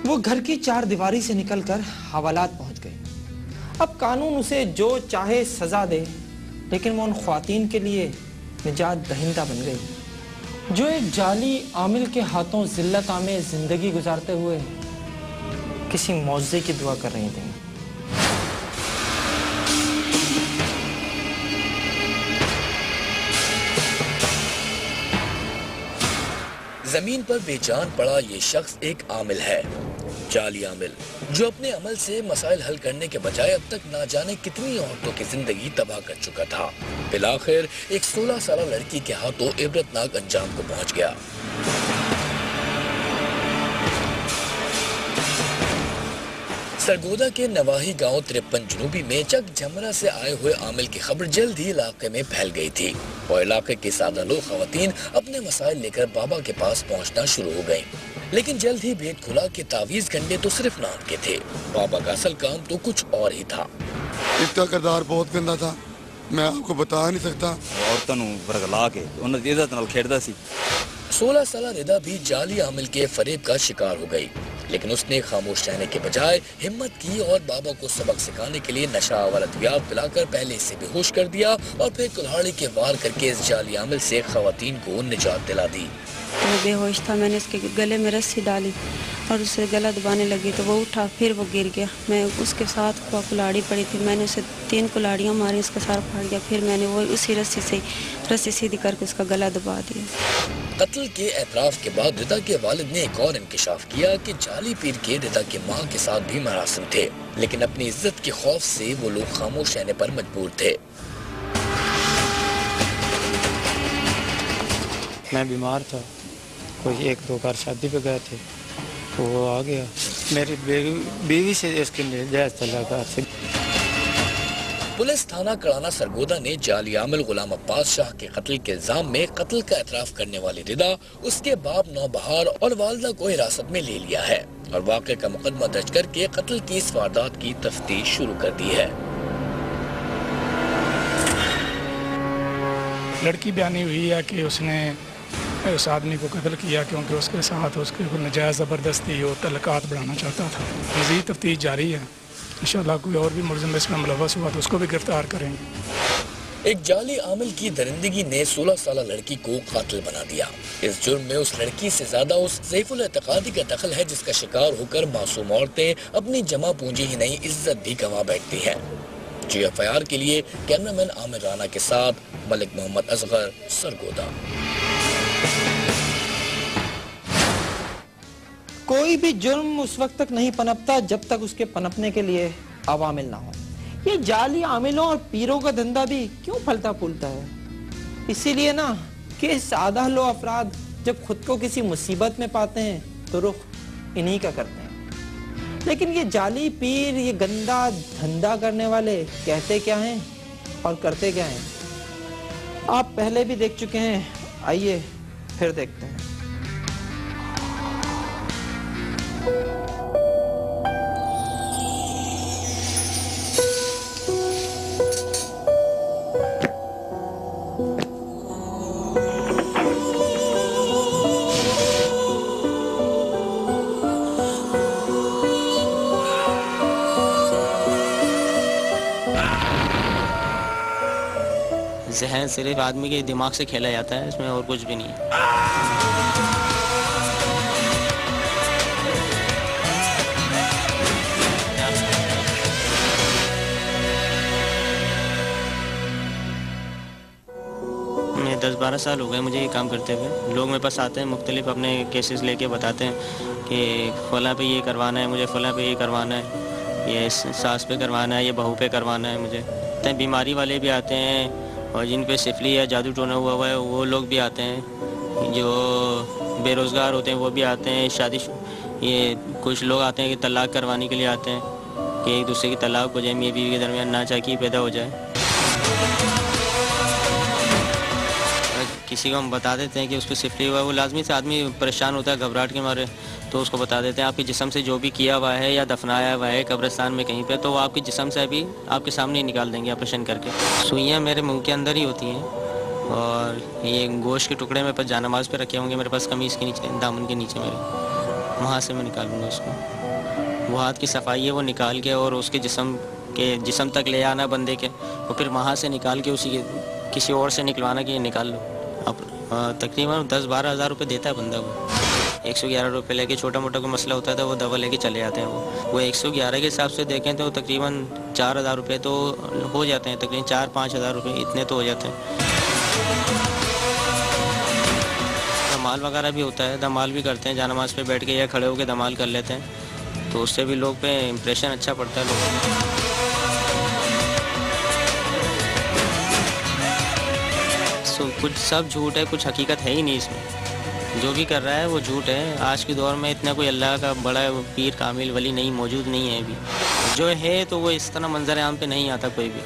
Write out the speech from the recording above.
वो घर की चार दीवारी से निकलकर हवालात पहुंच गए। अब कानून उसे जो चाहे सजा दे, लेकिन वो उन ख्वातीन के लिए निजात दहिंदा बन गई जो एक जाली आमिल के हाथों जिल्लत आमे जिंदगी गुजारते हुए किसी मौजे की दुआ कर रही थी। जमीन पर बेजान पड़ा ये शख्स एक आमिल है, जाली आमिल, जो अपने अमल से मसाइल हल करने के बजाय अब तक ना जाने कितनी औरतों की जिंदगी तबाह कर चुका था। फिलआखिर एक 16 साल लड़की के हाथों इबरतनाक अंजाम को पहुंच गया। सरगोदा के नवाही गांव 53 जनूबी में चक झमरा से आए हुए आमिल की खबर जल्द ही इलाके में फैल गई थी और इलाके के सादा लोग खवातीन अपने मसाइल लेकर बाबा के पास पहुंचना शुरू हो गयी। लेकिन जल्द ही भेद खुला कि तावीज गंडे तो सिर्फ नाम के थे, बाबा का असल काम तो कुछ और ही था। इसका किरदार बहुत गंदा था, मैं आपको बता नहीं सकता। औरतों वरगला के उन्हें इज्जत नाल खेड़दा सी। 16 साल रिदा भी जाली आमिल के फरेब का शिकार हो गई, लेकिन उसने खामोश रहने के बजाय हिम्मत की और बाबा को सबक सिखाने के लिए नशा और अद्वियात पिलाकर पहले इसे बेहोश कर दिया और फिर कुल्हाड़ी के वार करके इस जाली आमिल से खवातीन को निजात दिला दी। तो वो बेहोश था, मैंने उसके गले में रस्सी डाली और उसे गला दबाने लगी तो वो उठा, फिर वो गिर गया। मैं उसके साथ कुल्हाड़ी पड़ी थी, मैंने उसे 3 कुल्हाड़ियाँ मारी, उसका सर फाड़ गया। फिर मैंने वो उसी रस्सी सीधी करके उसका गला दबा दिया। कत्ल के एतराफ के बाद रिदा के वालिद ने एक और इंकशाफ किया कि जाली पीर के रिदा की माँ के साथ भी मरासिम थे, लेकिन अपनी इज्जत के खौफ से वो लोग खामोश रहने पर मजबूर थे। मैं बीमार था, कोई 1-2 बार शादी पे गए थे तो वो आ गया। मेरी बीवी से इसके जायज तलाक से। पुलिस थाना कड़ाना सरगोदा ने जाली आमिल गुलाम अब्बास शाह के कत्ल के इल्जाम में कत्ल का एतराफ करने वाली रिदा, उसके बाप नौबहार और वालिदा को हिरासत में ले लिया है और वाक़े का मुकदमा दर्ज करके कत्ल की इस वारदात की तफ्तीश शुरू कर दी है। लड़की बयानी हुई है कि उसने उस आदमी को कत्ल किया क्योंकि उसके साथ उसके नजायज़ ज़बरदस्ती और तलकात बढ़ाना चाहता था। मज़ीद तफ्तीश जारी है, इंशाअल्लाह कोई और भी मुलज़िम इसमें मुलव्वस हुआ तो उसको भी गिरफ्तार करेंगे। एक जाली आमिल की दरिंदगी ने 16 साल लड़की को कातिल बना दिया। इस जुर्म में उस लड़की से ज्यादा उस ज़ैफुल एतकादी का दखल है जिसका शिकार होकर मासूम औरतें अपनी जमा पूंजी ही नहीं इज्जत भी गंवा बैठती हैं। GFIR के लिए कैमरामैन आमिर राना के साथ मलिक मोहम्मद असगर, सरगोदा। कोई भी जुर्म उस वक्त तक नहीं पनपता जब तक उसके पनपने के लिए अवामिल ना हो। ये जाली आमिलों और पीरों का धंधा भी क्यों फलता फूलता है? इसीलिए ना कि सादा लो अफराद जब खुद को किसी मुसीबत में पाते हैं तो रुख इन्हीं का करते हैं। लेकिन ये जाली पीर, ये गंदा धंधा करने वाले कहते क्या हैं और करते क्या हैं, आप पहले भी देख चुके हैं। आइए फिर देखते हैं। जहन सिर्फ आदमी के दिमाग से खेला जाता है, इसमें और कुछ भी नहीं है। मैं 10-12 साल हो गए मुझे ये काम करते हुए। लोग मेरे पास आते हैं, मुख्तलिफ अपने केसेस लेके बताते हैं कि फलां पे ये करवाना है, मुझे फलां पे ये करवाना है, ये सास पे करवाना है, ये बहू पे करवाना है मुझे। तो बीमारी वाले भी आते हैं और जिन पे सिफली या जादू टोना हुआ है वो लोग भी आते हैं। जो बेरोज़गार होते हैं वो भी आते हैं। ये कुछ लोग आते हैं कि तलाक करवाने के लिए आते हैं कि एक दूसरे की तलाक हो जाए, मियाँ बीवी के दरमियान नाचाकी पैदा हो जाए। किसी को हम बता देते हैं कि उस पर सिफली हुआ है, वो लाजमी से आदमी परेशान होता है घबराहट के मारे, तो उसको बता देते हैं आपके जिस्म से जो भी किया हुआ है या दफनाया हुआ है कब्रिस्तान में कहीं पे, तो वो आपके जिस्म से अभी आपके सामने ही निकाल देंगे ऑपरेशन करके। सुइयाँ मेरे मुंह के अंदर ही होती हैं और ये गोश्त के टुकड़े मेरे पास जानमाज पे रखे होंगे, मेरे पास कमीज़ के नीचे, दामन के नीचे मेरे। वहाँ से मैं निकालूंगा उसको। वो हाथ की सफाई है वो निकाल के और उसके जिस्म तक ले आना बंदे के, और फिर वहाँ से निकाल के उसी के किसी और से निकलवाना कि ये निकाल लो। अब तकरीबन 10-12 हज़ार रुपये देता है बंदा वो। 111 रुपये लेके छोटा मोटा कोई मसला होता था वो दवा लेके चले जाते हैं। वो 111 के हिसाब से देखें तो तकरीबन 4,000 रुपये तो हो जाते हैं, तकरीबन 4-5 हज़ार रुपये इतने तो हो जाते हैं। धमाल वगैरह भी होता है, धमाल भी करते हैं, जानमाज़ पे बैठ के या खड़े होकर धमाल कर लेते हैं, तो उससे भी लोग पे इम्प्रेशन अच्छा पड़ता है लोगों को। कुछ सब झूठ है, कुछ हकीकत है ही नहीं इसमें। जो भी कर रहा है वो झूठ है। आज के दौर में इतना कोई अल्लाह का बड़ा पीर कामिल वली नहीं मौजूद नहीं है अभी। जो है तो वो इस तरह मंजर आम पे नहीं आता कोई भी।